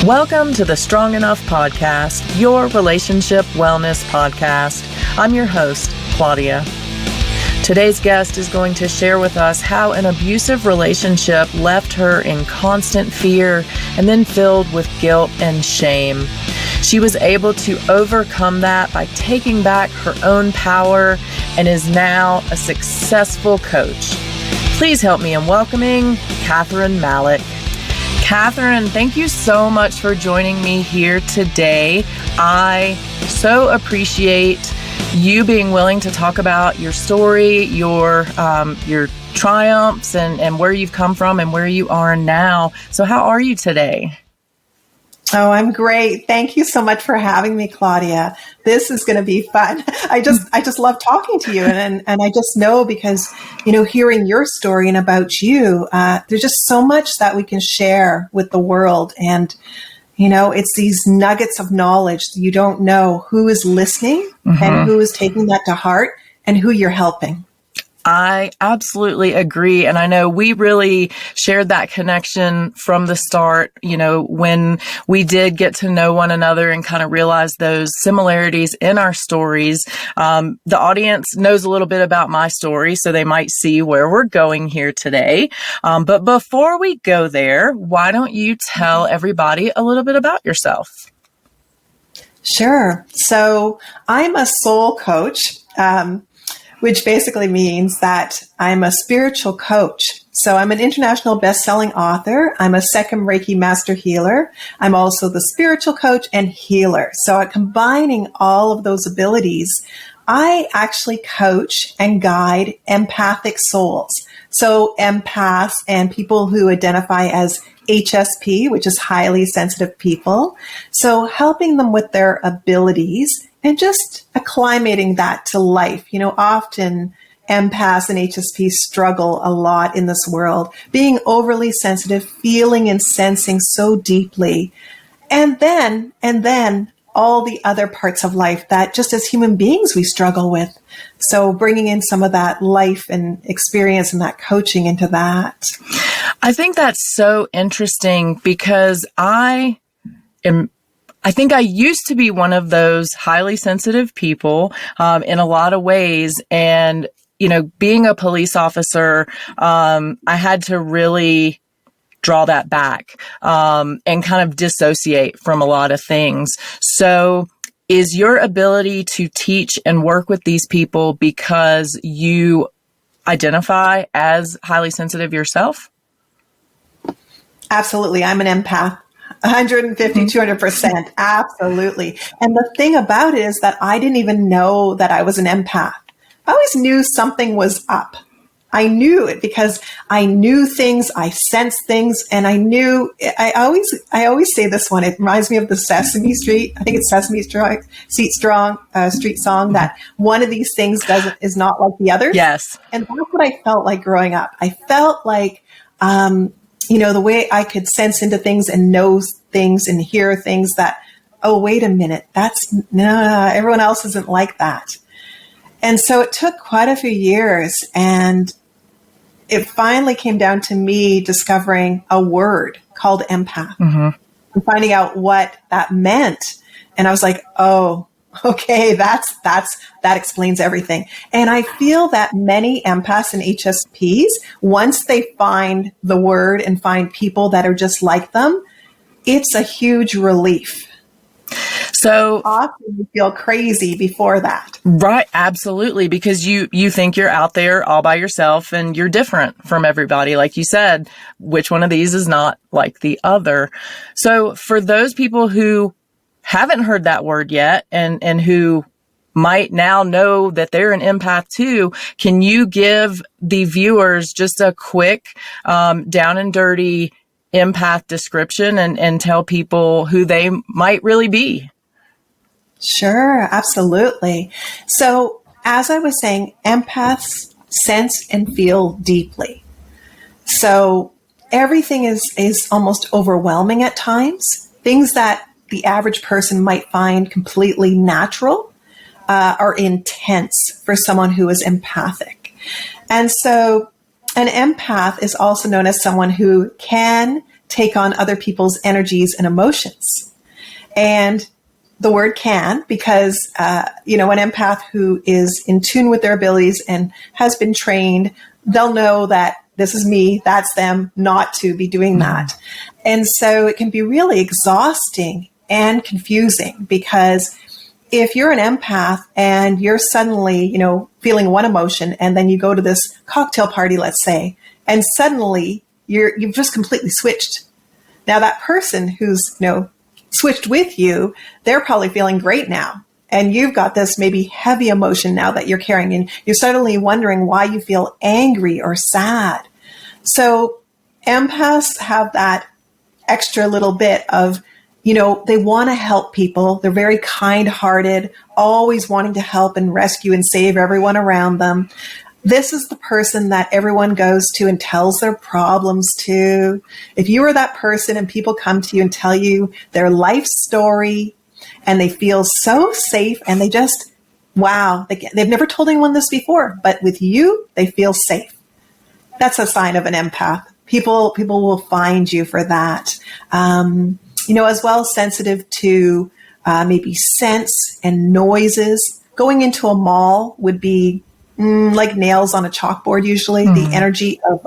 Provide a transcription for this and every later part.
Welcome to the Strong Enough Podcast, your relationship wellness podcast. I'm your host, Claudia. Today's guest is going to share with us how an abusive relationship left her in constant fear and then filled with guilt and shame. She was able to overcome that by taking back her own power and is now a successful coach. Please help me in welcoming Kathryn Malek. Kathryn, thank you so much for joining me here today. I so appreciate you being willing to talk about your story, your triumphs, and where you've come from and where you are now. So how are you today? Oh, I'm great. Thank you so much for having me, Claudia. This is going to be fun. I just love talking to you. And I just know because, hearing your story and about you, there's just so much that we can share with the world. And, it's these nuggets of knowledge. You don't know who is listening and who is taking that to heart and who you're helping. I absolutely agree. And I know we really shared that connection from the start, when we did get to know one another and kind of realize those similarities in our stories. The audience knows a little bit about my story, so they might see where we're going here today. But before we go there, why don't you tell everybody a little bit about yourself? Sure. So I'm a soul coach. Which basically means that I'm a spiritual coach. So I'm an international best-selling author. I'm a second Reiki master healer. I'm also the spiritual coach and healer. So combining all of those abilities, I actually coach and guide empathic souls. So empaths and people who identify as HSP, which is highly sensitive people. So helping them with their abilities and just acclimating that to life. Often empaths and HSP struggle a lot in this world, being overly sensitive, feeling and sensing so deeply. And then all the other parts of life that just as human beings we struggle with. So bringing in some of that life and experience and that coaching into that. I think that's so interesting because I think I used to be one of those highly sensitive people in a lot of ways. And, being a police officer, I had to really draw that back and kind of dissociate from a lot of things. So is your ability to teach and work with these people because you identify as highly sensitive yourself? Absolutely. I'm an empath. 150, 200%. Absolutely. And the thing about it is that I didn't even know that I was an empath. I always knew something was up. I knew it because I knew things, I sensed things, and I always say this one. It reminds me of the Sesame Street. I think it's Sesame Street song that one of these things is not like the others. Yes. And that's what I felt like growing up. I felt like, the way I could sense into things and know things and hear things that, oh, wait a minute, everyone else isn't like that. And so it took quite a few years, and it finally came down to me discovering a word called empath and finding out what that meant. And I was like, oh, okay, that explains everything. And I feel that many empaths and HSPs, once they find the word and find people that are just like them, it's a huge relief. So often you feel crazy before that. Right. Absolutely. Because you think you're out there all by yourself and you're different from everybody. Like you said, which one of these is not like the other? So for those people who haven't heard that word yet and who might now know that they're an empath too, can you give the viewers just a quick down and dirty empath description and tell people who they might really be? Sure, absolutely. So as I was saying, empaths sense and feel deeply. So everything is almost overwhelming at times. Things that the average person might find completely natural are intense for someone who is empathic. And so an empath is also known as someone who can take on other people's energies and emotions. And the word can, because, an empath who is in tune with their abilities and has been trained, they'll know that this is me, that's them, not to be doing that. And so it can be really exhausting and confusing, because if you're an empath and you're suddenly, feeling one emotion, and then you go to this cocktail party, let's say, and suddenly you've just completely switched. Now that person who's, switched with you, they're probably feeling great now. And you've got this maybe heavy emotion now that you're carrying, and you're suddenly wondering why you feel angry or sad. So empaths have that extra little bit of, they want to help people. They're very kind-hearted, always wanting to help and rescue and save everyone around them. This is the person that everyone goes to and tells their problems to. If you are that person and people come to you and tell you their life story, and they feel so safe, and they just, wow, they've never told anyone this before, but with you, they feel safe. That's a sign of an empath. People will find you for that. As well, sensitive to maybe scents and noises. Going into a mall would be like nails on a chalkboard, usually. The energy of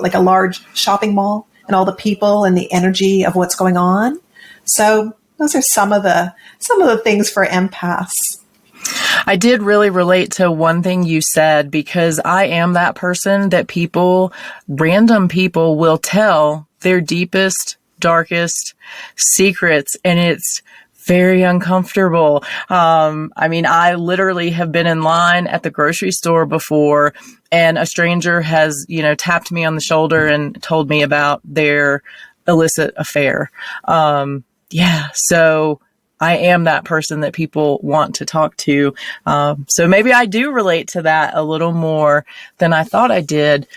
like a large shopping mall, and all the people and the energy of what's going on. So those are some of the things for empaths. I did really relate to one thing you said, because I am that person that random people will tell their deepest, darkest secrets, and it's very uncomfortable. I literally have been in line at the grocery store before, and a stranger has, tapped me on the shoulder and told me about their illicit affair. So I am that person that people want to talk to. So maybe I do relate to that a little more than I thought I did.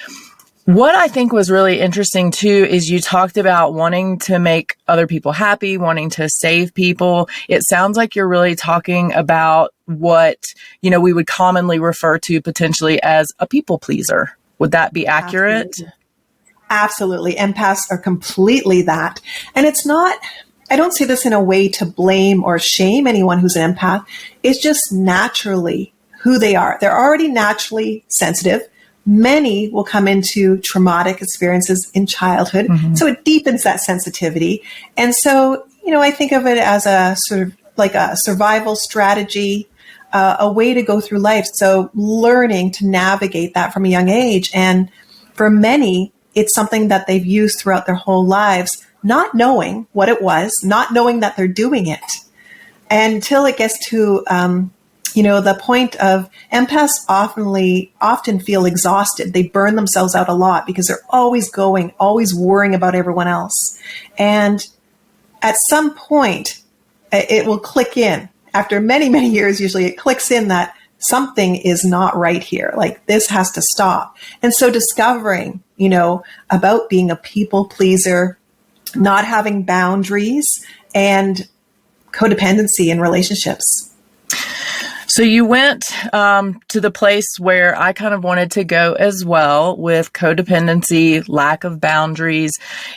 What I think was really interesting too is you talked about wanting to make other people happy, wanting to save people. It sounds like you're really talking about what, we would commonly refer to potentially as a people pleaser. Would that be accurate? Absolutely. Empaths are completely that. And it's not, I don't say this in a way to blame or shame anyone who's an empath. It's just naturally who they are. They're already naturally sensitive. Many will come into traumatic experiences in childhood. So it deepens that sensitivity. And so, I think of it as a sort of like a survival strategy, a way to go through life. So learning to navigate that from a young age. And for many, it's something that they've used throughout their whole lives, not knowing what it was, not knowing that they're doing it, until it gets to, the point of empaths often feel exhausted. They burn themselves out a lot because they're always going, always worrying about everyone else. And at some point, it will click in. After many, many years, usually it clicks in that something is not right here. Like, this has to stop. And so discovering, about being a people pleaser, not having boundaries, and codependency in relationships. So you went to the place where I kind of wanted to go as well, with codependency, lack of boundaries.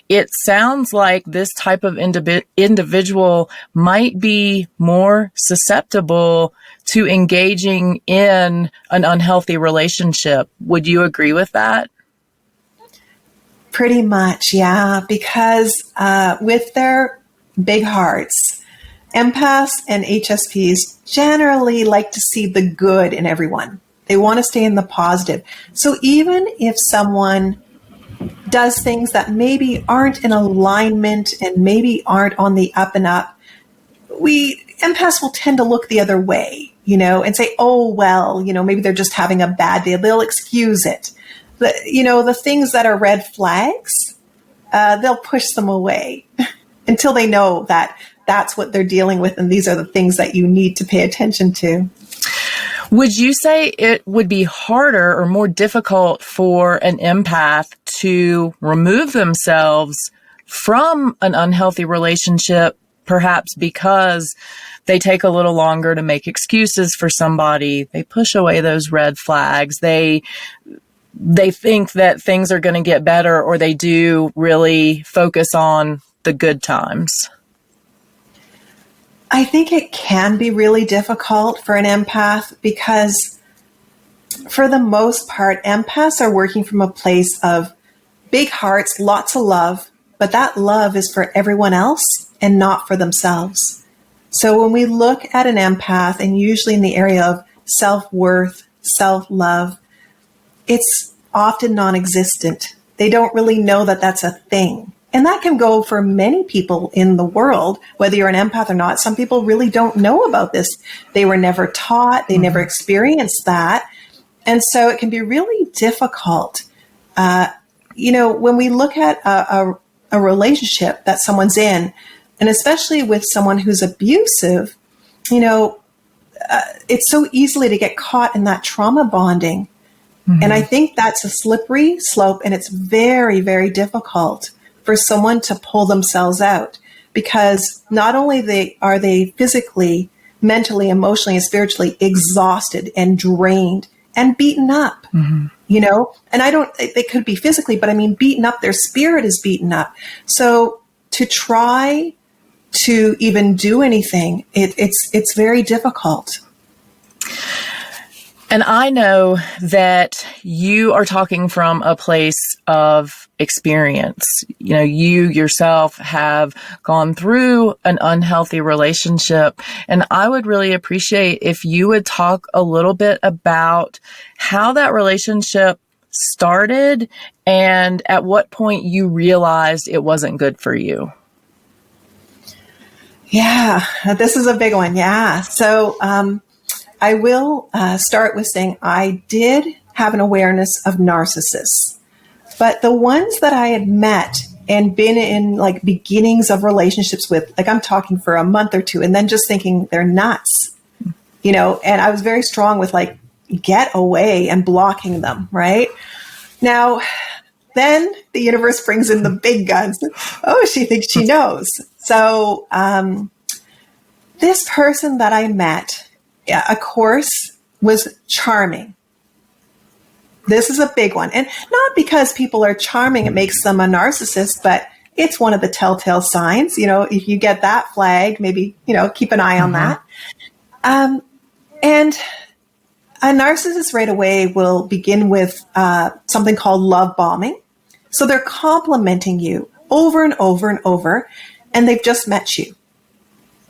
It sounds like this type of individual might be more susceptible to engaging in an unhealthy relationship. Would you agree with that? Pretty much, yeah, because with their big hearts, empaths and HSPs generally like to see the good in everyone. They want to stay in the positive. So even if someone does things that maybe aren't in alignment and maybe aren't on the up and up, empaths will tend to look the other way, and say, oh, well, maybe they're just having a bad day. They'll excuse it. The things that are red flags, they'll push them away until they know that that's what they're dealing with, and these are the things that you need to pay attention to. Would you say it would be harder or more difficult for an empath to remove themselves from an unhealthy relationship, perhaps because they take a little longer to make excuses for somebody, they push away those red flags, they they think that things are going to get better, or they do really focus on the good times? I think it can be really difficult for an empath because for the most part, empaths are working from a place of big hearts, lots of love, but that love is for everyone else and not for themselves. So when we look at an empath, and usually in the area of self-worth, self-love, it's often non-existent. They don't really know that that's a thing. And that can go for many people in the world, whether you're an empath or not. Some people really don't know about this. They were never taught. They never experienced that. And so it can be really difficult. When we look at a relationship that someone's in, and especially with someone who's abusive, it's so easily to get caught in that trauma bonding. And I think that's a slippery slope, and it's very, very difficult for someone to pull themselves out, because not only are they physically, mentally, emotionally, and spiritually exhausted and drained and beaten up, and they could be physically, but I mean, beaten up, their spirit is beaten up. So to try to even do anything, it's very difficult. And I know that you are talking from a place of experience. You yourself have gone through an unhealthy relationship. And I would really appreciate if you would talk a little bit about how that relationship started and at what point you realized it wasn't good for you. Yeah, this is a big one. Yeah. So, I will start with saying I did have an awareness of narcissists, but the ones that I had met and been in like beginnings of relationships with, like I'm talking for a month or two, and then just thinking they're nuts, and I was very strong with like, get away and blocking them. Right now, then the universe brings in the big guns. Oh, she thinks she knows. So this person that I met, of course, was charming. This is a big one. And not because people are charming, it makes them a narcissist, but it's one of the telltale signs. If you get that flag, maybe, keep an eye on that. And a narcissist right away will begin with something called love bombing. So they're complimenting you over and over and over, and they've just met you.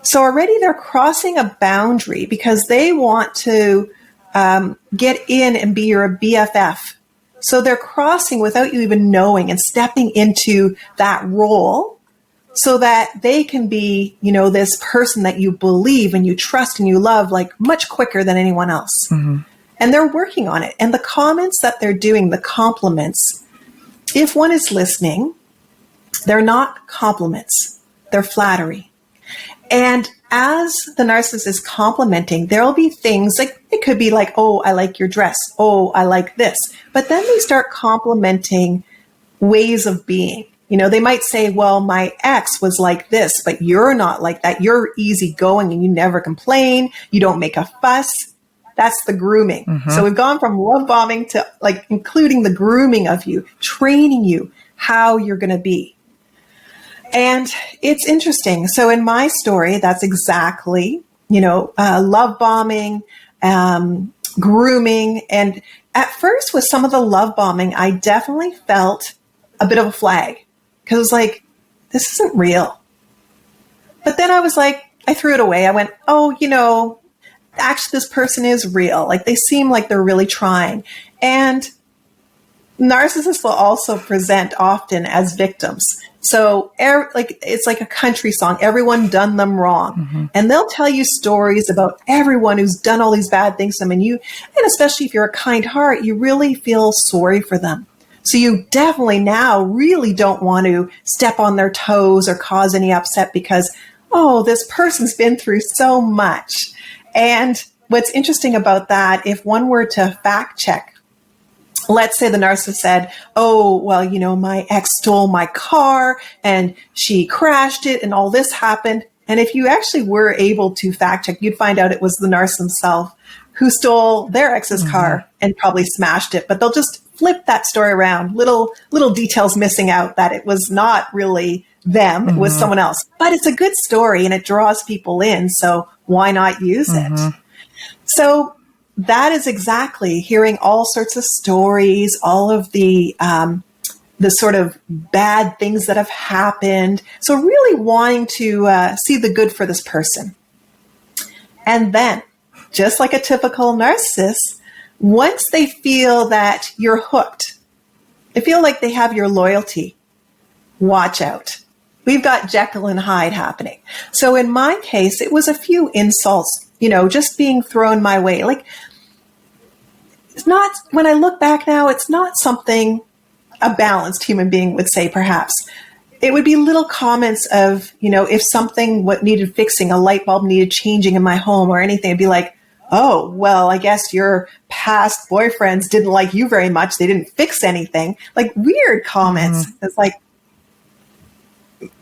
So already they're crossing a boundary because they want to get in and be your BFF. So they're crossing without you even knowing and stepping into that role so that they can be, this person that you believe and you trust and you love like much quicker than anyone else. And they're working on it. And the comments that they're doing, the compliments, if one is listening, they're not compliments, they're flattery. And as the narcissist is complimenting, there'll be things like, it could be like, oh, I like your dress. Oh, I like this. But then they start complimenting ways of being. They might say, well, my ex was like this, but you're not like that. You're easygoing and you never complain. You don't make a fuss. That's the grooming. So we've gone from love bombing to like including the grooming of you, training you how you're going to be. And it's interesting. So in my story, that's exactly, love bombing, grooming. And at first with some of the love bombing, I definitely felt a bit of a flag because it was like, this isn't real. But then I was like, I threw it away. I went, oh, actually this person is real. Like they seem like they're really trying. And narcissists will also present often as victims. So it's like a country song. Everyone done them wrong. And they'll tell you stories about everyone who's done all these bad things to them. And especially if you're a kind heart, you really feel sorry for them. So you definitely now really don't want to step on their toes or cause any upset because, oh, this person's been through so much. And what's interesting about that, if one were to fact check, let's say the narcissist said, oh, well, my ex stole my car and she crashed it and all this happened. And if you actually were able to fact check, you'd find out it was the narcissist himself who stole their ex's car and probably smashed it, but they'll just flip that story around. Little details missing out that it was not really them, it was someone else. But it's a good story and it draws people in, so why not use it? So that is exactly hearing all sorts of stories, all of the sort of bad things that have happened. So really wanting to see the good for this person. And then, just like a typical narcissist, once they feel that you're hooked, they feel like they have your loyalty, watch out. We've got Jekyll and Hyde happening. So in my case, it was a few insults, just being thrown my way. Like, it's not, when I look back now, it's not something a balanced human being would say, perhaps. It would be little comments of, if something what needed fixing, a light bulb needed changing in my home or anything, it'd be like, oh, well, I guess your past boyfriends didn't like you very much. They didn't fix anything. Like weird comments. It's like,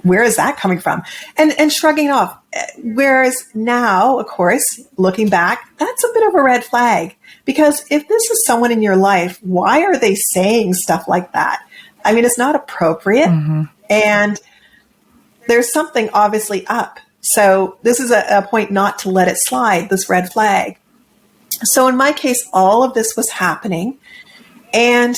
where is that coming from? And shrugging off. Whereas now, of course, looking back, that's a bit of a red flag. Because if this is someone in your life, why are they saying stuff like that? I mean, it's not appropriate. And there's something obviously up. So this is a point not to let it slide, this red flag. So in my case, all of this was happening. And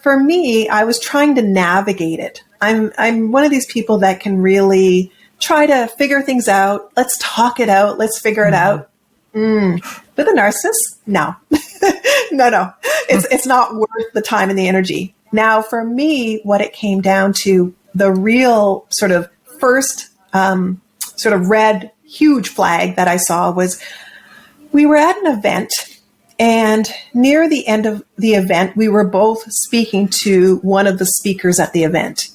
for me, I was trying to navigate it. I'm one of these people that can really try to figure things out. Let's talk it out. Let's figure it out. With a narcissist, no. No. It's not worth the time and the energy. Now, for me, what it came down to, the real sort of first sort of red, huge flag that I saw was we were at an event, and near the end of the event, we were both speaking to one of the speakers at the event.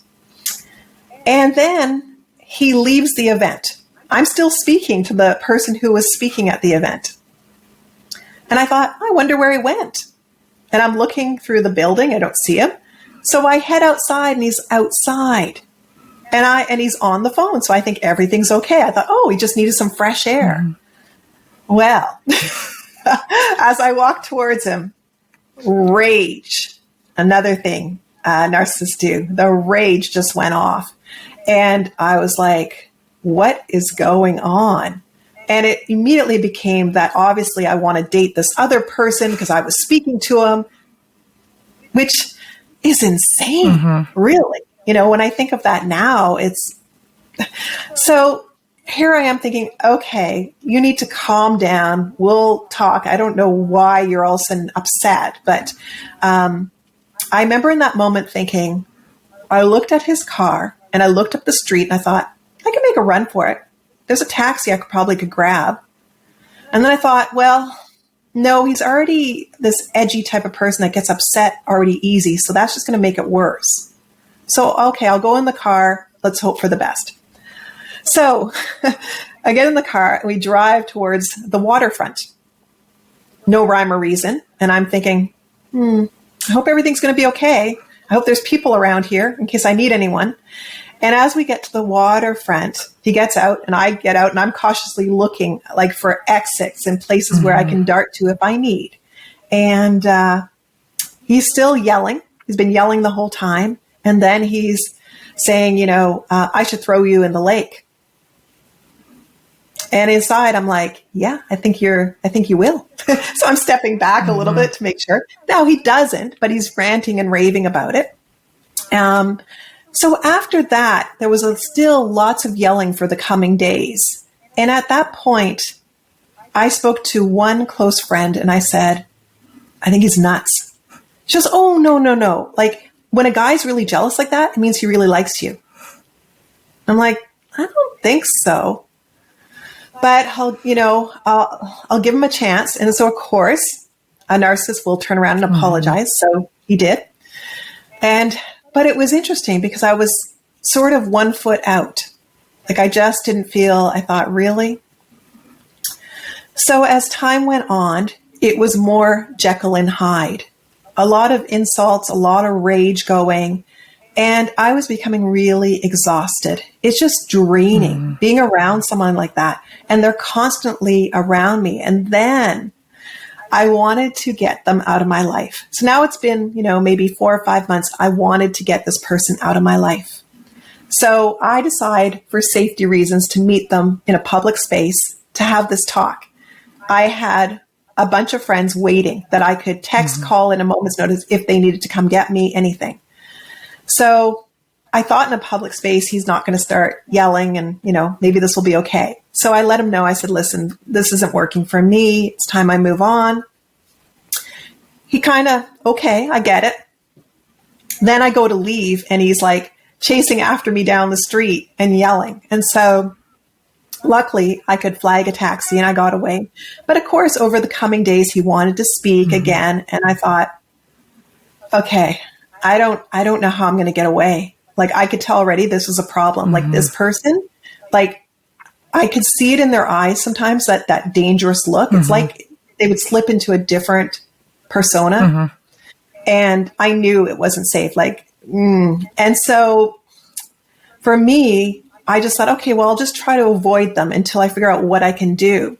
And then he leaves the event. I'm still speaking to the person who was speaking at the event. And I thought, I wonder where he went. And I'm looking through the building. I don't see him. So I head outside, and he's outside. And he's on the phone. So I think everything's okay. I thought, oh, he just needed some fresh air. Well, as I walk towards him, rage, another thing narcissists do, the rage just went off. And I was like, what is going on? And it immediately became that obviously I want to date this other person because I was speaking to him, which is insane, really. When I think of that now, it's so here I am thinking, okay, you need to calm down. We'll talk. I don't know why you're all of a sudden upset, but I remember in that moment thinking, I looked at his car and I looked up the street and I thought, I can make a run for it. There's a taxi I probably could grab. And then I thought, well, no, he's already this edgy type of person that gets upset already easy. So that's just going to make it worse. So, okay, I'll go in the car. Let's hope for the best. So I get in the car and we drive towards the waterfront. No rhyme or reason. And I'm thinking, I hope everything's going to be okay. I hope there's people around here in case I need anyone. And as we get to the waterfront, he gets out and I get out and I'm cautiously looking like for exits and places where I can dart to if I need. And he's still yelling. He's been yelling the whole time. And then he's saying, I should throw you in the lake. And inside, I'm like, yeah, I think you will. So I'm stepping back a little bit to make sure. No, he doesn't, but he's ranting and raving about it. So after that, there was still lots of yelling for the coming days. And at that point, I spoke to one close friend and I said, I think he's nuts. She goes, oh, no. Like, when a guy's really jealous like that, it means he really likes you. I'm like, I don't think so. But I'll give him a chance. And so, of course, a narcissist will turn around and apologize. So he did. But it was interesting because I was sort of 1 foot out. Like I just didn't feel, I thought, really? So as time went on, it was more Jekyll and Hyde. A lot of insults, a lot of rage going. And I was becoming really exhausted. It's just draining being around someone like that. And they're constantly around me. And then I wanted to get them out of my life. So now it's been, maybe 4 or 5 months. I wanted to get this person out of my life. So I decide for safety reasons to meet them in a public space to have this talk. I had a bunch of friends waiting that I could text, call in a moment's notice if they needed to come get me, anything. So I thought in a public space, he's not going to start yelling and, maybe this will be okay. So I let him know. I said, listen, this isn't working for me. It's time I move on. He kind of, okay, I get it. Then I go to leave and he's like chasing after me down the street and yelling. And so luckily I could flag a taxi and I got away. But of course, over the coming days, he wanted to speak again. And I thought, okay, I don't know how I'm going to get away. Like I could tell already this was a problem. Like this person, like I could see it in their eyes sometimes, that dangerous look. It's like they would slip into a different persona. And I knew it wasn't safe. And so for me, I just thought, okay, well, I'll just try to avoid them until I figure out what I can do.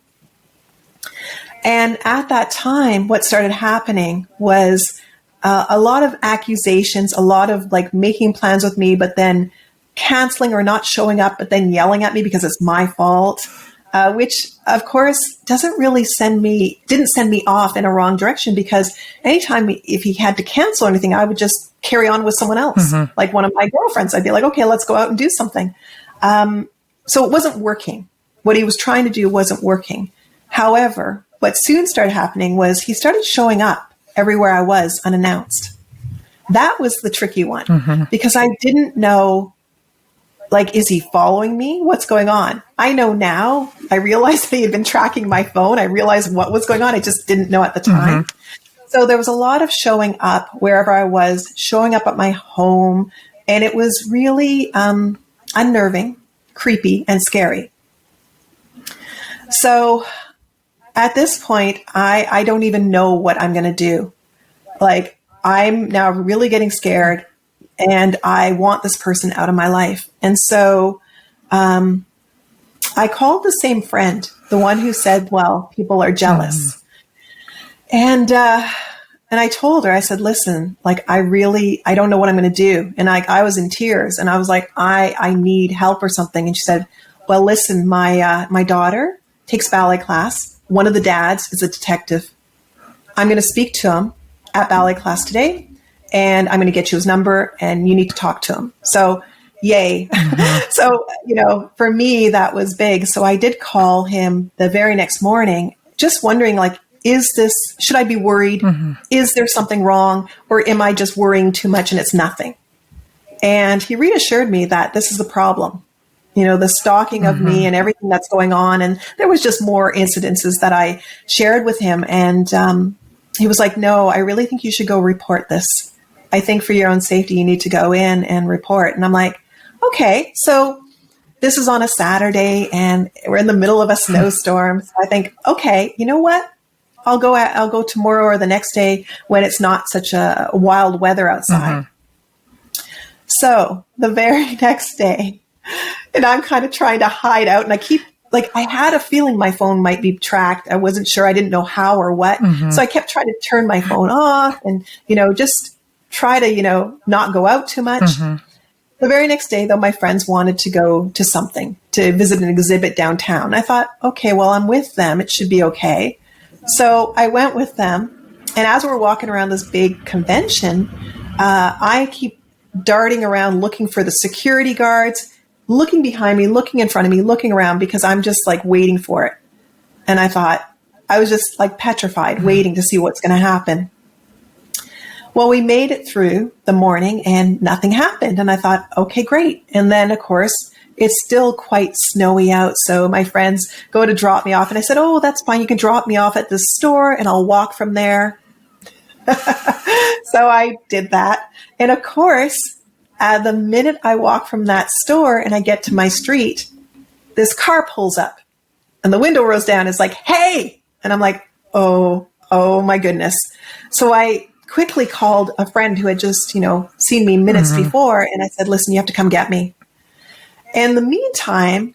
And at that time, what started happening was a lot of accusations, a lot of making plans with me, but then canceling or not showing up, but then yelling at me because it's my fault, which of course didn't send me off in a wrong direction, because anytime if he had to cancel anything, I would just carry on with someone else. Like one of my girlfriends, I'd be like, okay, let's go out and do something. So it wasn't working. What he was trying to do wasn't working. However, what soon started happening was he started showing up everywhere I was unannounced. That was the tricky one, because I didn't know, is he following me? What's going on? I know now. I realized that he had been tracking my phone. I realized what was going on. I just didn't know at the time. So there was a lot of showing up wherever I was, showing up at my home. And it was really unnerving, creepy, and scary. So at this point, I don't even know what I'm going to do. I'm now really getting scared, and I want this person out of my life. And so I called the same friend, the one who said, well, people are jealous. And I told her, I said, listen, I don't know what I'm going to do. And I was in tears, and I was like, I need help or something. And she said, well, listen, my daughter takes ballet class. One of the dads is a detective. I'm going to speak to him at ballet class today, and I'm going to get you his number, and you need to talk to him. So yay. So, for me, that was big. So I did call him the very next morning, just wondering, should I be worried? Is there something wrong, or am I just worrying too much and it's nothing? And he reassured me that this is the problem. The stalking of me and everything that's going on. And there was just more incidences that I shared with him. And he was like, no, I really think you should go report this. I think for your own safety, you need to go in and report. And I'm like, okay, so this is on a Saturday and we're in the middle of a snowstorm. So I think, okay, you know what? I'll go tomorrow or the next day when it's not such a wild weather outside. So the very next day, and I'm kind of trying to hide out, and I keep, I had a feeling my phone might be tracked. I wasn't sure. I didn't know how or what. So I kept trying to turn my phone off and, just try to, not go out too much. The very next day, though, my friends wanted to go to something, to visit an exhibit downtown. I thought, okay, well, I'm with them. It should be okay. So I went with them. And as we're walking around this big convention, I keep darting around looking for the security guards, looking behind me, looking in front of me, looking around, because I'm just waiting for it. And I thought, I was just petrified, waiting to see what's going to happen. Well, we made it through the morning and nothing happened. And I thought, okay, great. And then, of course, it's still quite snowy out. So my friends go to drop me off. And I said, oh, that's fine. You can drop me off at the store and I'll walk from there. So I did that. And of course, the minute I walk from that store and I get to my street, this car pulls up and the window rolls down. It's like, hey. And I'm like, oh my goodness. So I quickly called a friend who had just, seen me minutes before. And I said, listen, you have to come get me. In the meantime,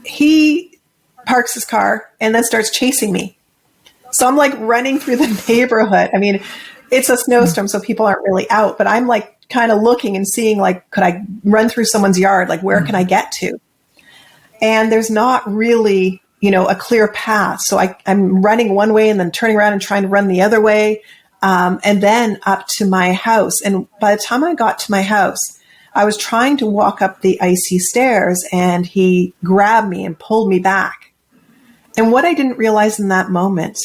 he parks his car and then starts chasing me. So I'm like running through the neighborhood. I mean, it's a snowstorm, so people aren't really out, but I'm like kind of looking and seeing, like, could I run through someone's yard? Like, where can I get to? And there's not really, a clear path. So I'm running one way and then turning around and trying to run the other way. And then up to my house. And by the time I got to my house, I was trying to walk up the icy stairs, and he grabbed me and pulled me back. And what I didn't realize in that moment,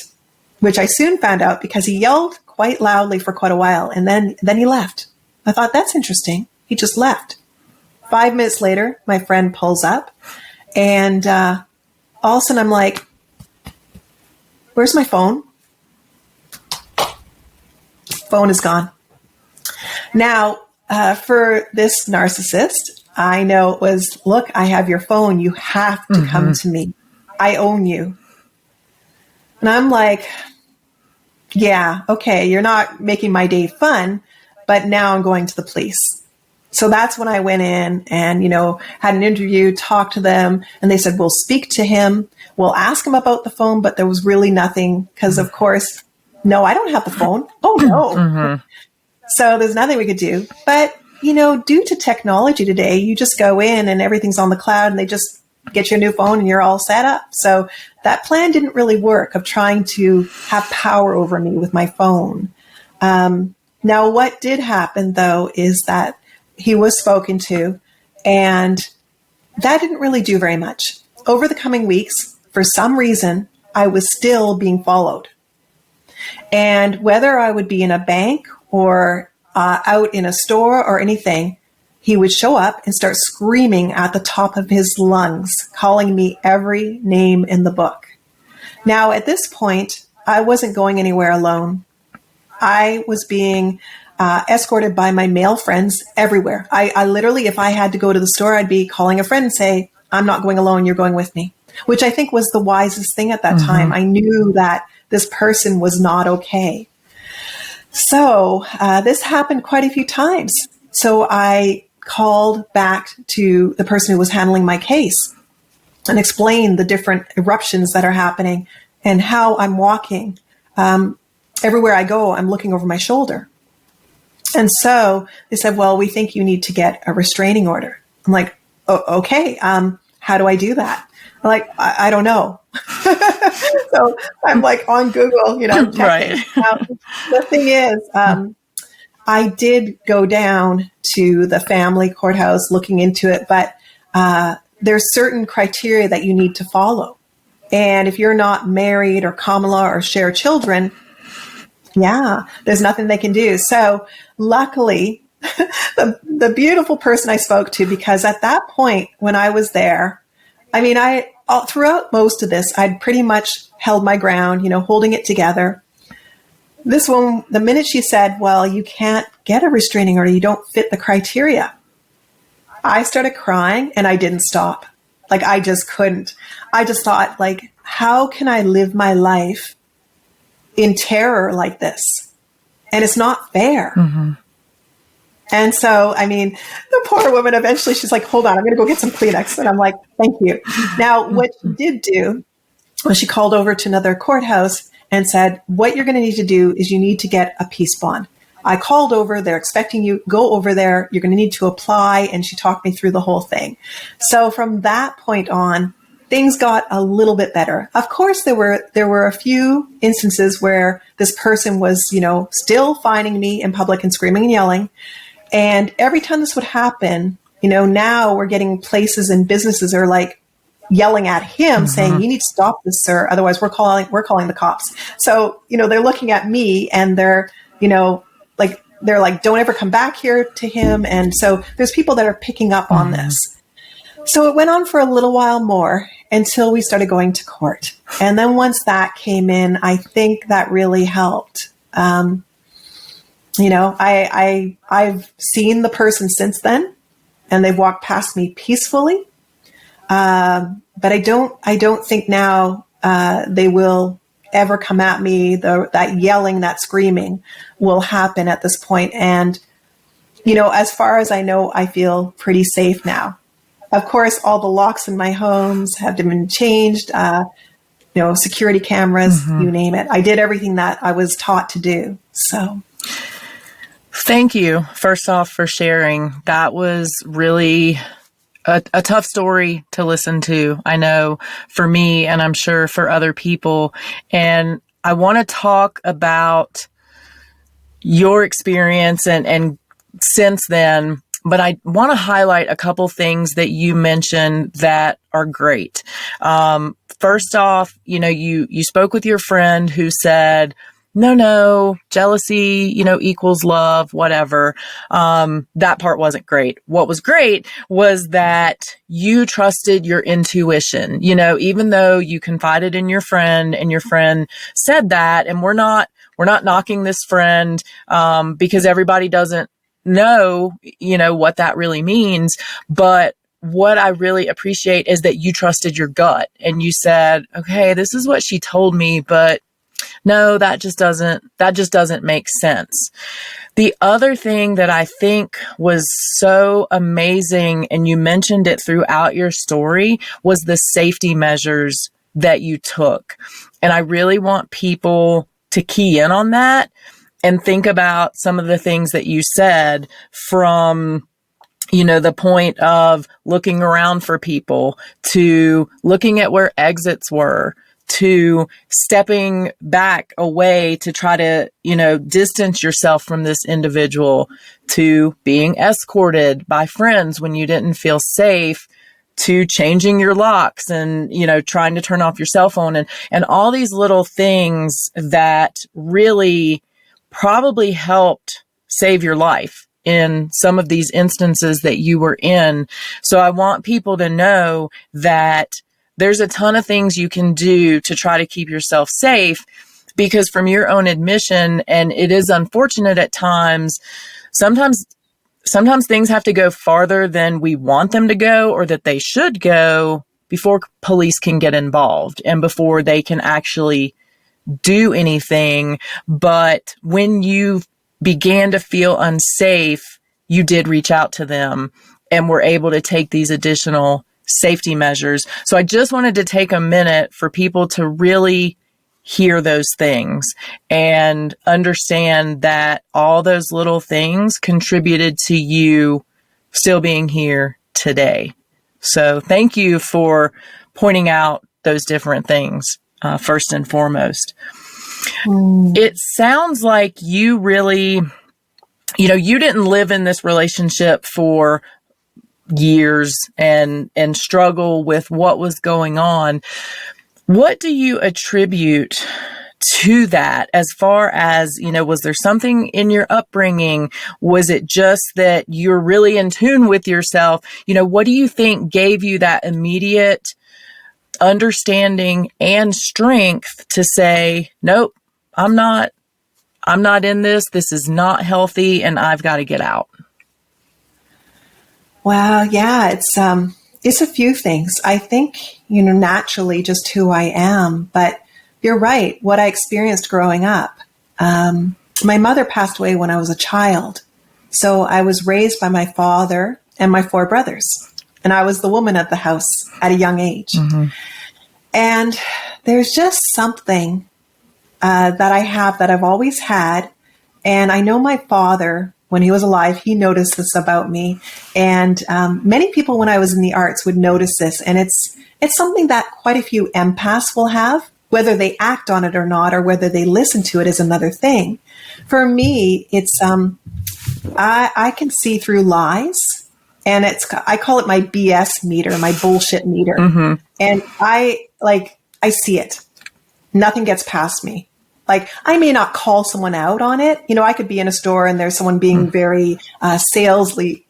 which I soon found out because he yelled quite loudly for quite a while, and then he left. I thought, that's interesting. He just left. 5 minutes later, my friend pulls up, and all of a sudden I'm like, where's my phone? Phone is gone. Now, for this narcissist, I know it was, look, I have your phone. You have to come to me. I own you. And I'm like, yeah, okay, you're not making my day fun, but now I'm going to the police. So that's when I went in and, had an interview, talked to them, and they said, we'll speak to him. We'll ask him about the phone, but there was really nothing because, of course, no, I don't have the phone. Oh, no. So there's nothing we could do. But, due to technology today, you just go in and everything's on the cloud and they just get your new phone and you're all set up. So that plan didn't really work of trying to have power over me with my phone. Now, what did happen, though, is that he was spoken to, and that didn't really do very much. Over the coming weeks, for some reason, I was still being followed. And whether I would be in a bank or out in a store or anything, he would show up and start screaming at the top of his lungs, calling me every name in the book. Now, at this point, I wasn't going anywhere alone. I was being escorted by my male friends everywhere. I literally, if I had to go to the store, I'd be calling a friend and say, I'm not going alone, you're going with me, which I think was the wisest thing at that time. I knew that this person was not okay. So this happened quite a few times. So I called back to the person who was handling my case and explained the different eruptions that are happening and how I'm walking. Everywhere I go, I'm looking over my shoulder. And so they said, well, we think you need to get a restraining order. I'm like, oh, okay. How do I do that? I'm like, I don't know. So I'm like on Google, checking. Right. Now, the thing is, I did go down to the family courthouse looking into it, but there's certain criteria that you need to follow. And if you're not married or common law or share children, there's nothing they can do. So luckily, the beautiful person I spoke to, because at that point when I was there, throughout most of this, I'd pretty much held my ground, holding it together. This one, the minute she said, well, you can't get a restraining order, you don't fit the criteria, I started crying and I didn't stop. Like, I just couldn't. I just thought, like, how can I live my life in terror like this? And it's not fair. And so, the poor woman, eventually she's like, hold on, I'm going to go get some Kleenex. And I'm like, thank you. Now, what she did do was she called over to another courthouse and said, what you're going to need to do is you need to get a peace bond. I called over, they're expecting you, go over there, you're going to need to apply. And she talked me through the whole thing. So from that point on, things got a little bit better. Of course, there were a few instances where this person was, still finding me in public and screaming and yelling. And every time this would happen, now we're getting places and businesses are like yelling at him saying, you need to stop this, sir. Otherwise we're calling the cops. So, they're looking at me and they're like, don't ever come back here to him. And so there's people that are picking up on this. So it went on for a little while more until we started going to court. And then once that came in, I think that really helped. I've seen the person since then, and they've walked past me peacefully. But I don't think now they will ever come at me. That yelling, that screaming will happen at this point. And, as far as I know, I feel pretty safe now. Of course, all the locks in my homes have been changed. security cameras, you name it. I did everything that I was taught to do. So thank you, first off, for sharing. That was really a tough story to listen to. I know for me, and I'm sure for other people. And I want to talk about your experience and since then, but I want to highlight a couple things that you mentioned that are great. First off, you spoke with your friend who said, no, jealousy, equals love, whatever. That part wasn't great. What was great was that you trusted your intuition, even though you confided in your friend and your friend said that, and we're not knocking this friend, because everybody doesn't know, what that really means. But what I really appreciate is that you trusted your gut and you said, okay, this is what she told me, but no, that just doesn't make sense. The other thing that I think was so amazing, and you mentioned it throughout your story, was the safety measures that you took. And I really want people to key in on that and think about some of the things that you said, from the point of looking around for people, to looking at where exits were, to stepping back away to try to, distance yourself from this individual, to being escorted by friends when you didn't feel safe, to changing your locks and, trying to turn off your cell phone, and all these little things that really probably helped save your life in some of these instances that you were in. So I want people to know that there's a ton of things you can do to try to keep yourself safe, because from your own admission, and it is unfortunate at times, sometimes things have to go farther than we want them to go, or that they should go, before police can get involved and before they can actually do anything. But when you began to feel unsafe, you did reach out to them and were able to take these additional safety measures. So I just wanted to take a minute for people to really hear those things and understand that all those little things contributed to you still being here today. So thank you for pointing out those different things, first and foremost. It sounds like you really, you didn't live in this relationship for years and struggle with what was going on. What do you attribute to that, as far as, was there something in your upbringing? Was it just that you're really in tune with yourself? What do you think gave you that immediate understanding and strength to say, nope, I'm not in this. This is not healthy, and I've got to get out? Wow. Yeah. It's a few things. I think, naturally just who I am, but you're right. What I experienced growing up, my mother passed away when I was a child. So I was raised by my father and my 4 brothers, and I was the woman of the house at a young age. Mm-hmm. And there's just something that I have that I've always had. And I know my father, when he was alive, he noticed this about me. And many people, when I was in the arts, would notice this. And it's something that quite a few empaths will have. Whether they act on it or not, or whether they listen to it, is another thing. For me, it's I can see through lies, and I call it my BS meter, my bullshit meter. Mm-hmm. And I see it. Nothing gets past me. Like, I may not call someone out on it. I could be in a store and there's someone being very salesy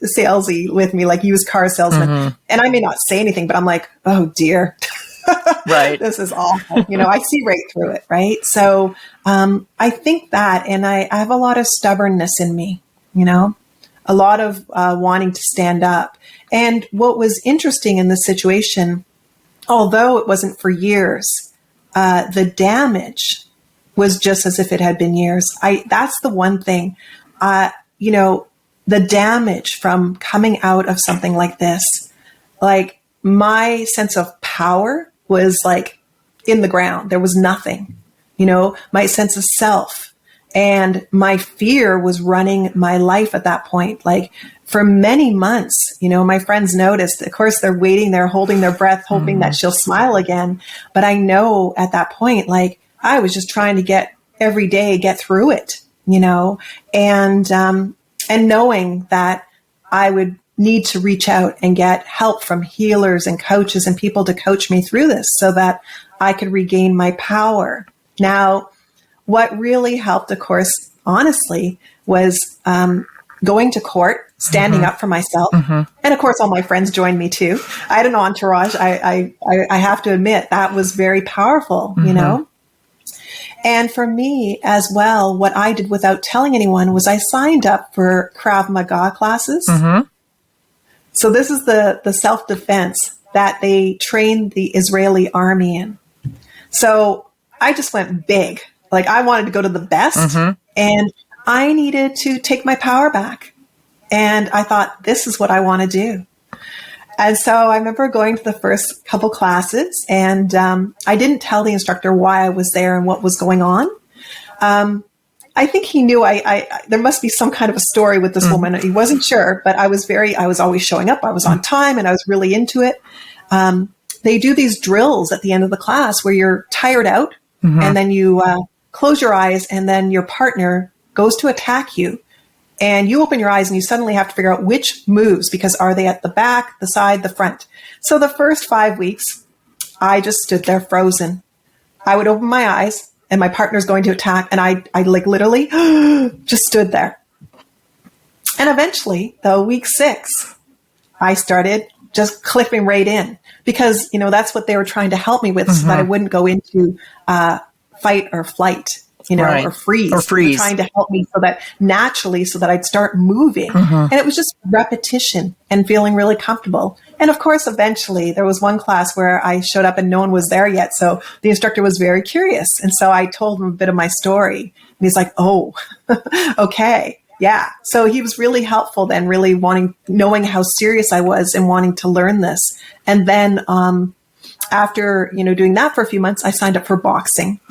with me, like used car salesman. Mm-hmm. And I may not say anything, but I'm like, oh dear. Right. This is awful. I see right through it. Right. So I think that, and I have a lot of stubbornness in me, a lot of wanting to stand up. And what was interesting in this situation, although it wasn't for years, the damage was just as if it had been years. That's the one thing, the damage from coming out of something like this, like my sense of power was like in the ground. There was nothing, my sense of self and my fear was running my life at that point. Like for many months, my friends noticed, of course, they're waiting, they're holding their breath, hoping that she'll smile again. But I know at that point, like I was just trying to get through it, and knowing that I would need to reach out and get help from healers and coaches and people to coach me through this so that I could regain my power. Now, what really helped, of course, honestly, was going to court, standing up for myself. And of course, all my friends joined me too. I had an entourage. I have to admit that was very powerful, And for me as well, what I did without telling anyone was I signed up for Krav Maga classes. So this is the self-defense that they trained the Israeli army in. So I just went big. Like I wanted to go to the best and I needed to take my power back. And I thought, this is what I want to do. And so I remember going to the first couple classes and I didn't tell the instructor why I was there and what was going on. I think he knew there must be some kind of a story with this woman. He wasn't sure, but I was always showing up. I was on time and I was really into it. They do these drills at the end of the class where you're tired out and then you close your eyes and then your partner goes to attack you. And you open your eyes and you suddenly have to figure out which moves, because are they at the back, the side, the front? So the first 5 weeks, I just stood there frozen. I would open my eyes and my partner's going to attack. And I like literally just stood there. And eventually, though, week 6, I started just clipping right in because, that's what they were trying to help me with so that I wouldn't go into fight or flight. Right. Or freeze. Or freeze. Trying to help me so that I'd start moving. And it was just repetition and feeling really comfortable. And of course, eventually there was one class where I showed up and no one was there yet. So the instructor was very curious. And so I told him a bit of my story and he's like, oh, okay. Yeah. So he was really helpful then, really knowing how serious I was and wanting to learn this. And then, after, doing that for a few months, I signed up for boxing.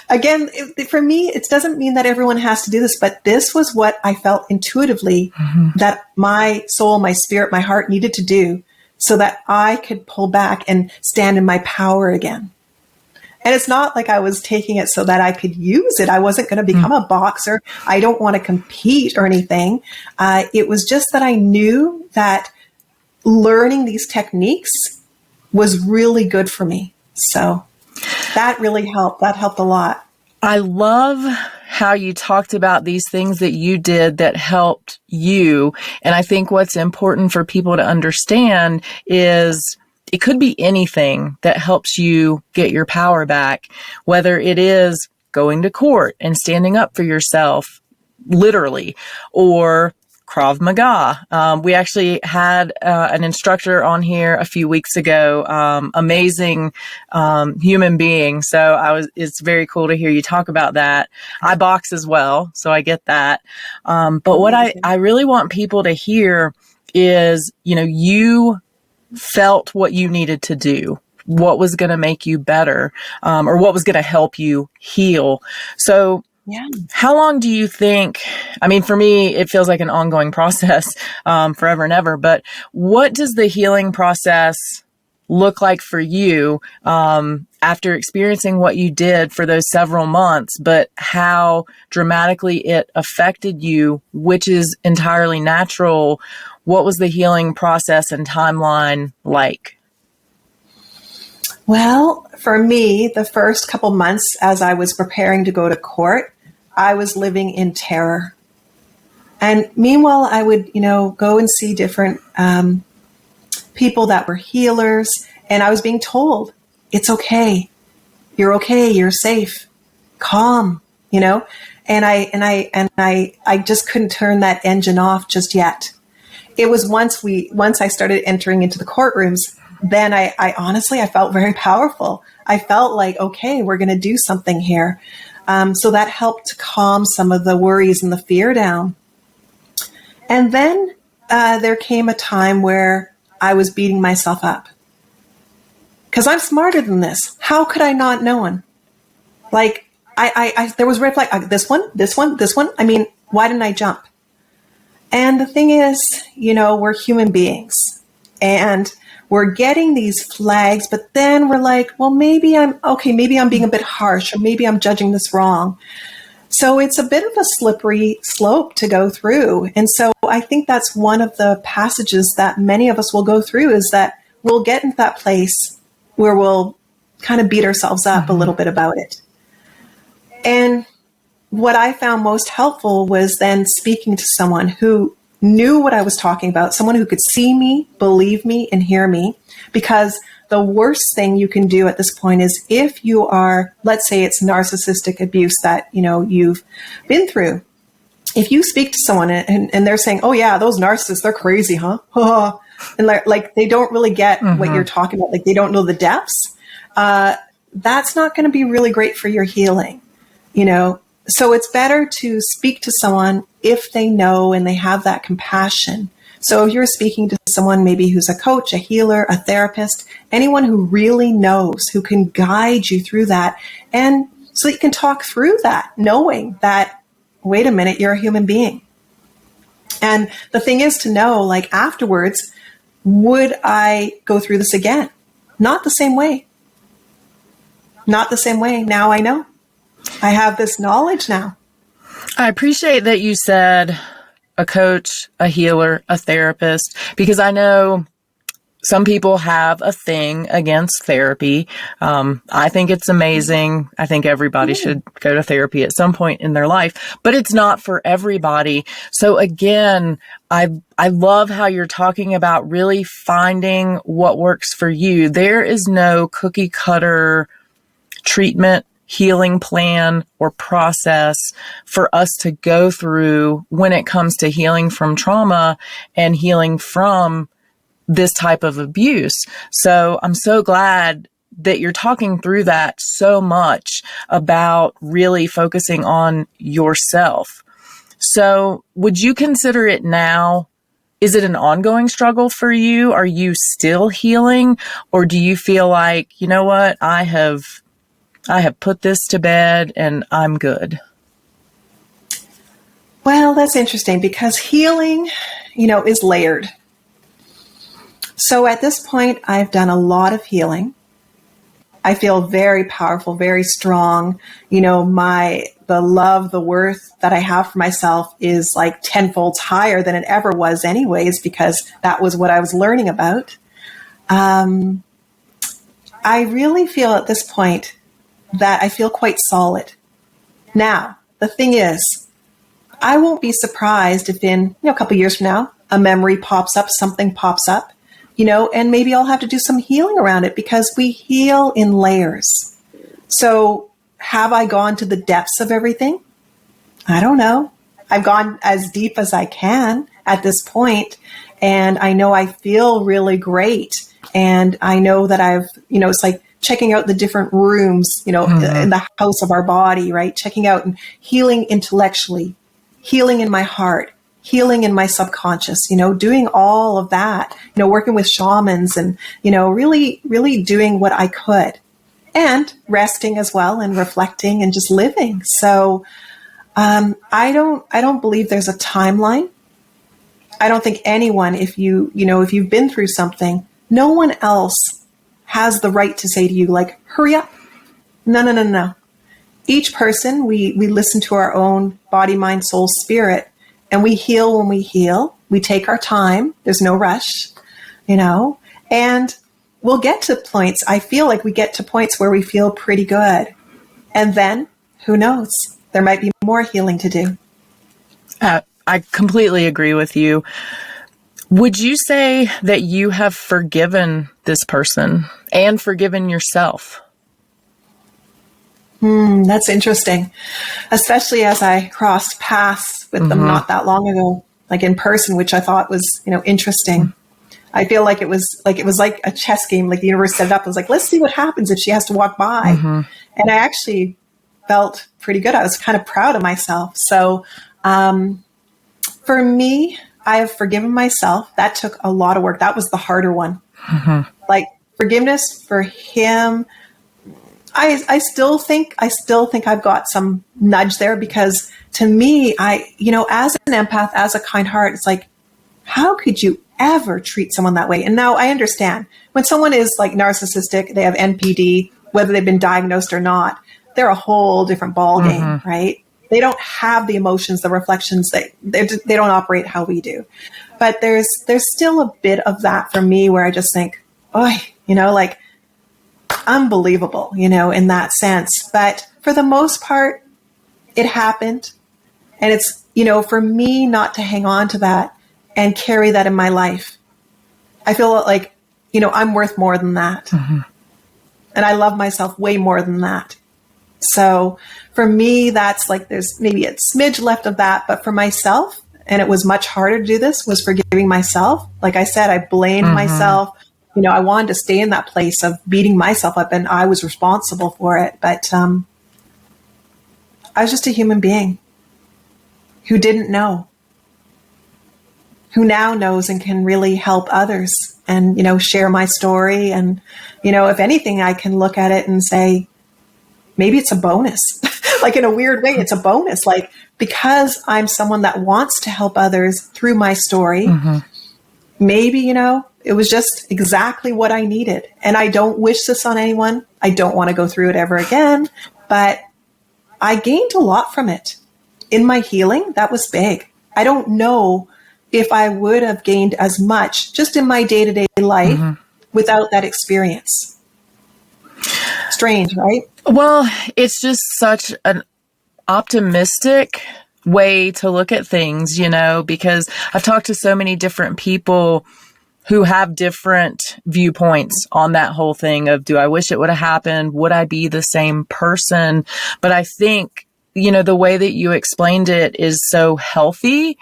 Again, for me, it doesn't mean that everyone has to do this, but this was what I felt intuitively that my soul, my spirit, my heart needed to do so that I could pull back and stand in my power again. And it's not like I was taking it so that I could use it. I wasn't going to become a boxer. I don't want to compete or anything. It was just that I knew that learning these techniques was really good for me. So that really helped. That helped a lot. I love how you talked about these things that you did that helped you. And I think what's important for people to understand is it could be anything that helps you get your power back, whether it is going to court and standing up for yourself, literally, or Krav Maga. We actually had an instructor on here a few weeks ago, amazing human being. So it's very cool to hear you talk about that. I box as well, so I get that. But what I really want people to hear is, you felt what you needed to do, what was going to make you better, or what was going to help you heal. So yeah. How long do you think, for me, it feels like an ongoing process, forever and ever, but what does the healing process look like for you, after experiencing what you did for those several months, but how dramatically it affected you, which is entirely natural? What was the healing process and timeline like? Well, for me, the first couple months as I was preparing to go to court, I was living in terror. And meanwhile, I would, go and see different people that were healers. And I was being told, it's okay. You're safe, calm, and I just couldn't turn that engine off just yet. It was once I started entering into the courtrooms, then I honestly, I felt very powerful. I felt like, okay, we're going to do something here. So that helped to calm some of the worries and the fear down. And then there came a time where I was beating myself up. because I'm smarter than this. How could I not know? Like, there was red flag. This one. I mean, why didn't I jump? And the thing is, we're human beings and we're getting these flags, but then we're like, well, maybe I'm being a bit harsh, or maybe I'm judging this wrong. So it's a bit of a slippery slope to go through. And so I think that's one of the passages that many of us will go through, is that we'll get into that place where we'll kind of beat ourselves up a little bit about it. And what I found most helpful was then speaking to someone who knew what I was talking about, someone who could see me, believe me, and hear me. Because the worst thing you can do at this point is, if you are, let's say it's narcissistic abuse that, you've been through. If you speak to someone and they're saying, oh yeah, those narcissists, they're crazy, huh? And like they don't really get what you're talking about. Like they don't know the depths. That's not going to be really great for your healing, So it's better to speak to someone if they know and they have that compassion. So if you're speaking to someone maybe who's a coach, a healer, a therapist, anyone who really knows, who can guide you through that, and so that you can talk through that, knowing that, wait a minute, you're a human being. And the thing is to know, like afterwards, would I go through this again? Not the same way. Not the same way. Now I know. I have this knowledge now. I appreciate that you said a coach, a healer, a therapist, because I know some people have a thing against therapy. I think it's amazing. I think everybody should go to therapy at some point in their life, but it's not for everybody. So again, I love how you're talking about really finding what works for you. There is no cookie cutter treatment, healing plan, or process for us to go through when it comes to healing from trauma and healing from this type of abuse. So I'm so glad that you're talking through that so much about really focusing on yourself. So would you consider it now? Is it an ongoing struggle for you? Are you still healing? Or do you feel like, you know what, I have put this to bed and I'm good? Well, that's interesting because healing, is layered. So at this point, I've done a lot of healing. I feel very powerful, very strong. The love, the worth that I have for myself is like tenfold higher than it ever was anyways, because that was what I was learning about. I really feel at this point that I feel quite solid. Now, the thing is, I won't be surprised if in a couple years from now, a memory pops up, something pops up, and maybe I'll have to do some healing around it, because we heal in layers. So have I gone to the depths of everything? I don't know. I've gone as deep as I can at this point, and I know I feel really great. And I know that I've, it's like checking out the different rooms, in the house of our body, right? Checking out and healing intellectually, healing in my heart, healing in my subconscious, doing all of that, working with shamans and, really, really doing what I could, and resting as well and reflecting and just living. So, I don't believe there's a timeline. I don't think anyone, if you've been through something, no one else has the right to say to you, like, hurry up. No. Each person, we listen to our own body, mind, soul, spirit, and we heal when we heal. We take our time. There's no rush, and we'll get to points. I feel like we get to points where we feel pretty good. And then, who knows? There might be more healing to do. I completely agree with you. Would you say that you have forgiven this person and forgiven yourself? That's interesting, especially as I crossed paths with them not that long ago, like in person, which I thought was, interesting. I feel like it was like a chess game, like the universe set it up. I was like, let's see what happens if she has to walk by. And I actually felt pretty good. I was kind of proud of myself. So for me, I have forgiven myself. That took a lot of work. That was the harder one. Like forgiveness for him, I still think I've got some nudge there, because to me, as an empath, as a kind heart, it's like, how could you ever treat someone that way? And now I understand when someone is like narcissistic, they have NPD, whether they've been diagnosed or not, they're a whole different ballgame, right? They don't have the emotions, the reflections, they don't operate how we do. But there's still a bit of that for me where I just think, like, unbelievable, in that sense. But for the most part, it happened. And it's, for me not to hang on to that and carry that in my life. I feel like, I'm worth more than that. And I love myself way more than that. So for me, that's like, there's maybe a smidge left of that. But for myself, and it was much harder to do this, was forgiving myself. Like I said, I blamed myself. I wanted to stay in that place of beating myself up, and I was responsible for it. But I was just a human being who didn't know, who now knows and can really help others and, share my story. And, if anything, I can look at it and say, maybe it's a bonus. Like, in a weird way, it's a bonus. Like, because I'm someone that wants to help others through my story, maybe, it was just exactly what I needed. And I don't wish this on anyone. I don't want to go through it ever again. But I gained a lot from it. In my healing, that was big. I don't know if I would have gained as much just in my day-to-day life without that experience. Strange, right? Well, it's just such an optimistic way to look at things, because I've talked to so many different people who have different viewpoints on that whole thing of, do I wish it would have happened? Would I be the same person? But I think, the way that you explained it is so healthy,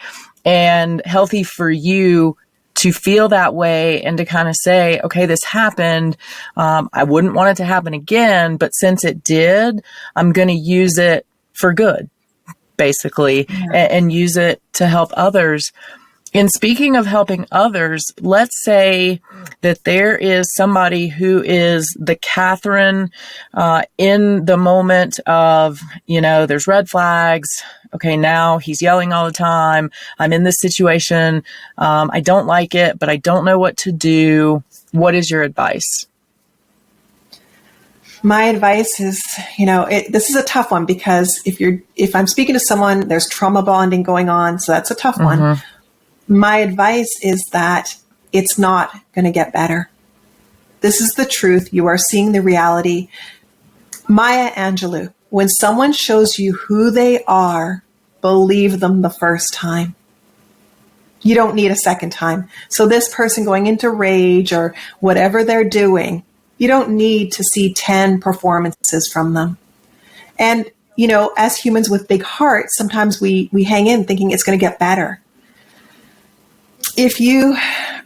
and healthy for you to feel that way and to kind of say, okay, this happened. I wouldn't want it to happen again, but since it did, I'm going to use it for good, basically, and use it to help others. And speaking of helping others, let's say that there is somebody who is the Kathryn in the moment of, there's red flags. Okay, now he's yelling all the time. I'm in this situation. I don't like it, but I don't know what to do. What is your advice? My advice is, this is a tough one, because if I'm speaking to someone, there's trauma bonding going on. So that's a tough one. My advice is that it's not going to get better. This is the truth. You are seeing the reality. Maya Angelou, when someone shows you who they are, believe them the first time. You don't need a second time. So this person going into rage or whatever they're doing, you don't need to see 10 performances from them. And, as humans with big hearts, sometimes we hang in thinking it's going to get better. If you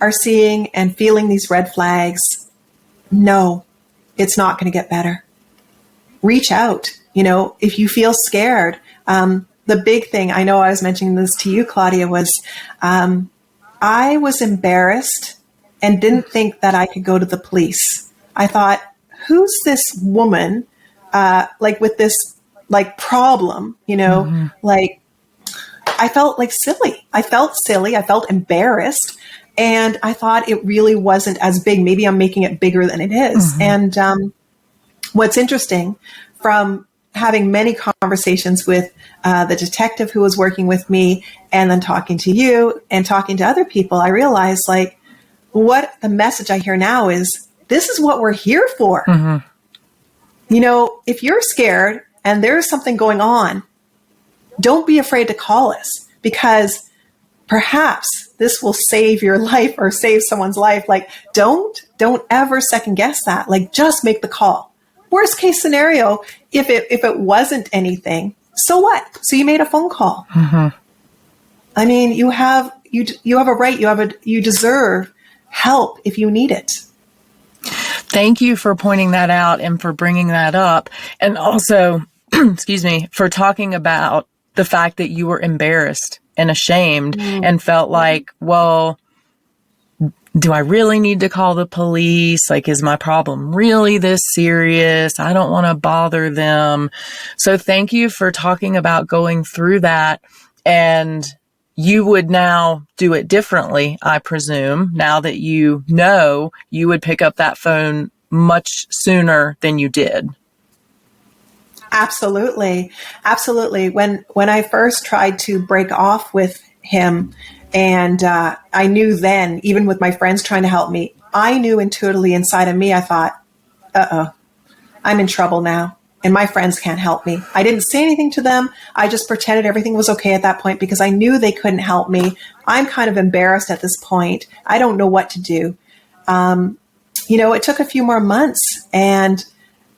are seeing and feeling these red flags, no, it's not going to get better. Reach out. If you feel scared, the big thing, I know I was mentioning this to you, Claudia, was I was embarrassed and didn't think that I could go to the police. I thought, who's this woman, with this, problem, like, I felt like silly. I felt silly. I felt embarrassed. And I thought it really wasn't as big. Maybe I'm making it bigger than it is. And what's interesting, from having many conversations with the detective who was working with me, and then talking to you and talking to other people, I realized, what the message I hear now is, this is what we're here for. If you're scared and there's something going on, don't be afraid to call us, because perhaps this will save your life or save someone's life. Don't ever second guess that. Just make the call. Worst case scenario, if it wasn't anything, so what? So you made a phone call. I mean, you have a right. You deserve help if you need it. Thank you for pointing that out and for bringing that up. And also, excuse me, for talking about the fact that you were embarrassed and ashamed and felt like, well, do I really need to call the police? Like, is my problem really this serious? I don't want to bother them. So thank you for talking about going through that. And you would now do it differently, I presume. Now that you know, you would pick up that phone much sooner than you did. Absolutely. Absolutely. When I first tried to break off with him, and I knew then, even with my friends trying to help me, I knew intuitively inside of me, I thought, I'm in trouble now, and my friends can't help me. I didn't say anything to them. I just pretended everything was okay at that point because I knew they couldn't help me. I'm kind of embarrassed at this point. I don't know what to do. It took a few more months, and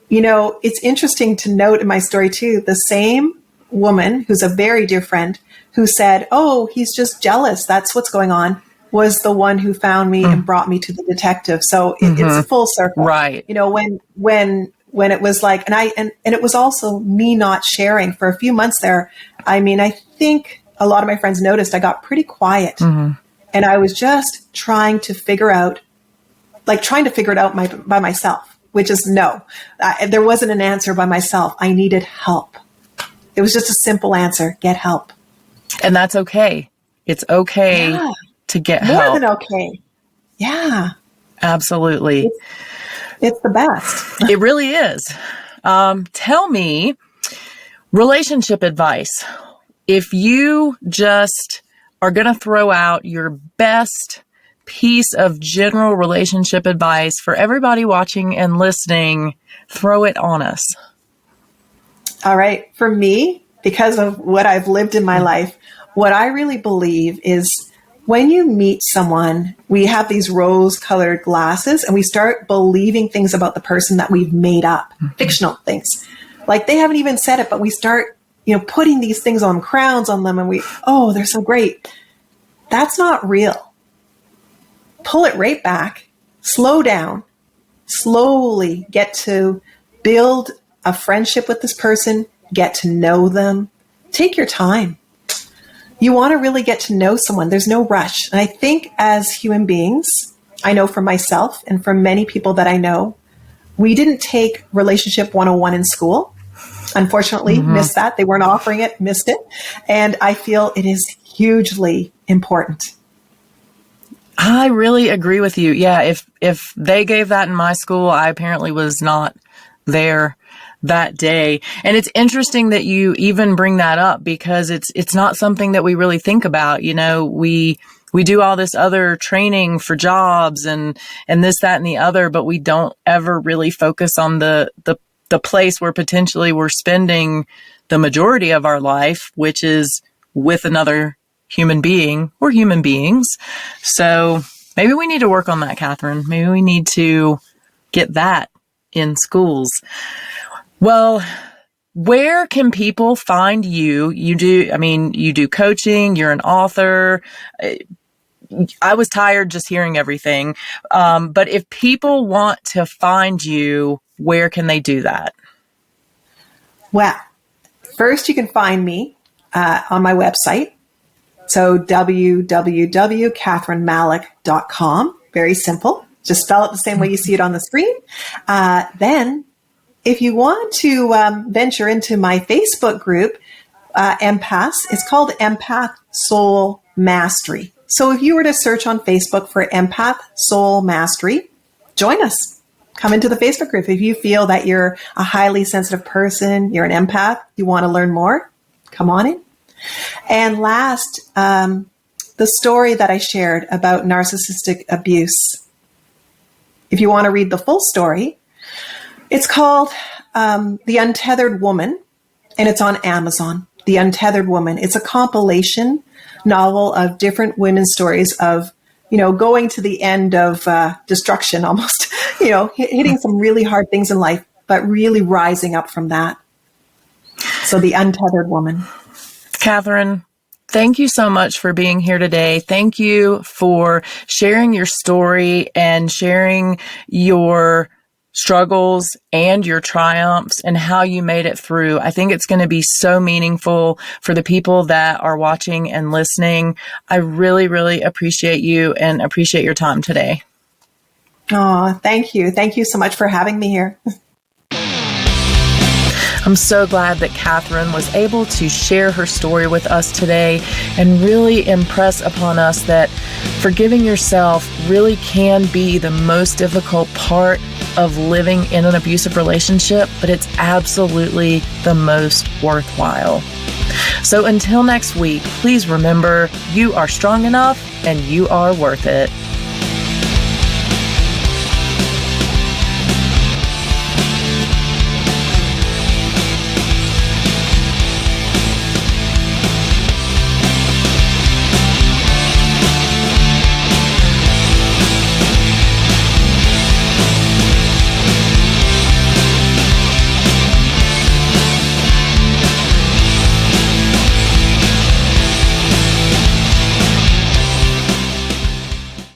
it's interesting to note in my story too, the same woman who's a very dear friend who said, "Oh, he's just jealous. That's what's going on," was the one who found me and brought me to the detective. So it's a full circle, right? When it was like, and it was also me not sharing for a few months there. I mean, I think a lot of my friends noticed I got pretty quiet, and I was just trying to figure it out by myself. Which is no, there wasn't an answer by myself. I needed help. It was just a simple answer: get help. And that's okay. It's okay to get help. More than okay. Yeah. Absolutely. It's the best. It really is. Tell me, relationship advice. If you just are going to throw out your best piece of general relationship advice for everybody watching and listening, throw it on us. All right. For me, because of what I've lived in my life, what I really believe is when you meet someone, we have these rose-colored glasses and we start believing things about the person that we've made up, fictional things. Like they haven't even said it, but we start, putting these things on, crowns on them, and they're so great. That's not real. Pull it right back, slow down, slowly get to build a friendship with this person, get to know them. Take your time. You want to really get to know someone. There's no rush. And I think as human beings, I know for myself and for many people that I know, we didn't take relationship 101 in school. Unfortunately, missed that. They weren't offering it, missed it. And I feel it is hugely important. I really agree with you. Yeah, if they gave that in my school, I apparently was not there that day. And it's interesting that you even bring that up because it's not something that we really think about. We do all this other training for jobs and this, that, and the other, but we don't ever really focus on the place where potentially we're spending the majority of our life, which is with another human being or human beings. So maybe we need to work on that, Kathryn. Maybe we need to get that in schools. Well, where can people find you? You do coaching, you're an author. I was tired just hearing everything. But if people want to find you, where can they do that? Well, first you can find me on my website. So www.kathrynmalek.com. Very simple. Just spell it the same way you see it on the screen. Then if you want to venture into my Facebook group, Empaths, it's called Empath Soul Mastery. So if you were to search on Facebook for Empath Soul Mastery, join us. Come into the Facebook group. If you feel that you're a highly sensitive person, you're an empath, you want to learn more, come on in. And last, the story that I shared about narcissistic abuse. If you want to read the full story, it's called The Untethered Woman, and it's on Amazon. The Untethered Woman. It's a compilation novel of different women's stories of, going to the end of destruction almost, hitting some really hard things in life, but really rising up from that. So The Untethered Woman. Kathryn, thank you so much for being here today. Thank you for sharing your story and sharing your struggles and your triumphs and how you made it through. I think it's going to be so meaningful for the people that are watching and listening. I really, really appreciate you and appreciate your time today. Oh, thank you. Thank you so much for having me here. I'm so glad that Kathryn was able to share her story with us today and really impress upon us that forgiving yourself really can be the most difficult part of living in an abusive relationship, but it's absolutely the most worthwhile. So until next week, please remember, you are strong enough and you are worth it.